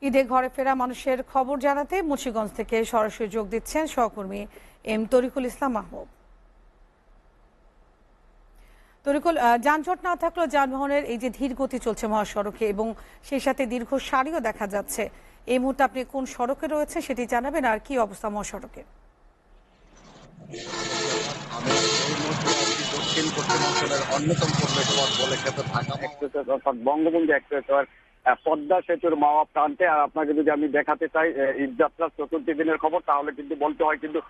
ঈদে ঘরে ফেরা মানুষের খবর জানাতে মুন্সিগঞ্জ থেকে সরাসরি যোগ দিচ্ছেন সহকর্মী এম তরিকুল ইসলাম মাহবুব। তরিকুল, যানজট না থাকলেও যানবাহনের এই যে ধীর গতি চলছে মহাসড়কে এবং সেই সাথে দীর্ঘ সারিও দেখা যাচ্ছে, এই মুহূর্তে আপনি কোন সড়কে রয়েছে সেটি জানাবেন, আর কি অবস্থা মহাসড়কে? আমি এই মুহূর্তে আছি দক্ষিণ পশ্চিমাঞ্চলের অন্যতম পূর্বেশ্বর বলে খ্যাত ঢাকা এক্সপ্রেস অর্থাৎ বঙ্গবন্ধু এক্সপ্রেস পদ্মা সেতুর মাওয়া প্রান্তে। আর আপনাকে যদি আমি দেখাতে চাই ঈদযাত্রার চতুর্থ দিনের খবর, তাহলে কিন্তু বলতে হয় কিন্তু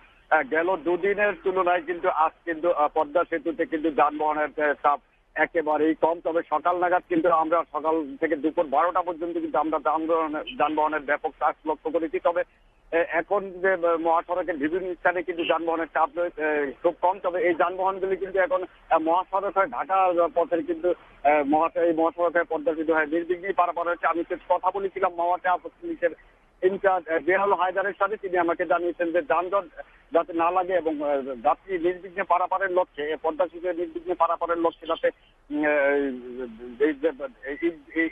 গেল দুদিনের তুলনায় কিন্তু আজ কিন্তু পদ্মা সেতুতে কিন্তু যানবাহনের চাপ একেবারেই কম। তবে সকাল নাগাদ কিন্তু আমরা সকাল থেকে দুপুর 12টা পর্যন্ত কিন্তু আমরা যানবাহনের ব্যাপক চাপ লক্ষ্য করেছি। তবে এখন যে মহাসড়কের বিভিন্ন স্থানে কিন্তু যানবাহনের চাপ রয়েছে খুব কম। তবে এই যানবাহনগুলি কিন্তু এখন মহাসড়ক হয়ে ঢাকা পথের কিন্তু এই মহাসড়কের পদ্মা সেতু হয় নির্বিঘ্নে পারাপার হচ্ছে। আমি কথা বলেছিলাম মহাটা পুলিশের ইনচার্জ বেহাল হায়দারের সাথে, তিনি আমাকে জানিয়েছেন যে যানজট যাতে না লাগে এবং যাত্রী নির্বিঘ্নে পারাপারের লক্ষ্যে পদ্মা সেতু নির্বিঘ্নে পারাপারের লক্ষ্যে যাতে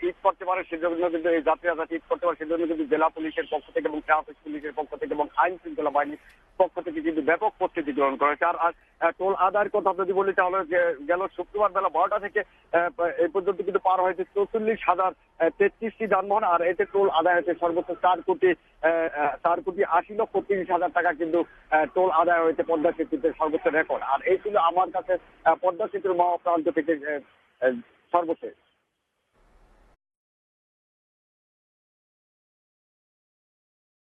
ঈদ করতে পারে সেজন্য কিন্তু এই যাত্রীরা যাতে ঈদ করতে পারে সেজন্য কিন্তু জেলা পুলিশের পক্ষ থেকে এবং ট্রাফিক পুলিশের পক্ষ থেকে এবং আইন শৃঙ্খলা বাহিনীর পক্ষ থেকে কিন্তু ব্যাপক প্রস্তুতি গ্রহণ করেছে। আর টোল আদায়ের কথা যদি বলি তাহলে গেল শুক্রবার বেলা 12টা থেকে এই পর্যন্ত কিন্তু পার হয়েছে 44,033টি যানবাহন। আর এতে টোল আদায় হয়েছে সর্বোচ্চ 4,80,30,000 টাকা কিন্তু টোল আদায় হয়েছে পদ্মা সেতুতে, সর্বোচ্চ রেকর্ড। আর এই ছিল আমার কাছে পদ্মা সেতুর মহা প্রান্ত থেকে সর্বশেষ।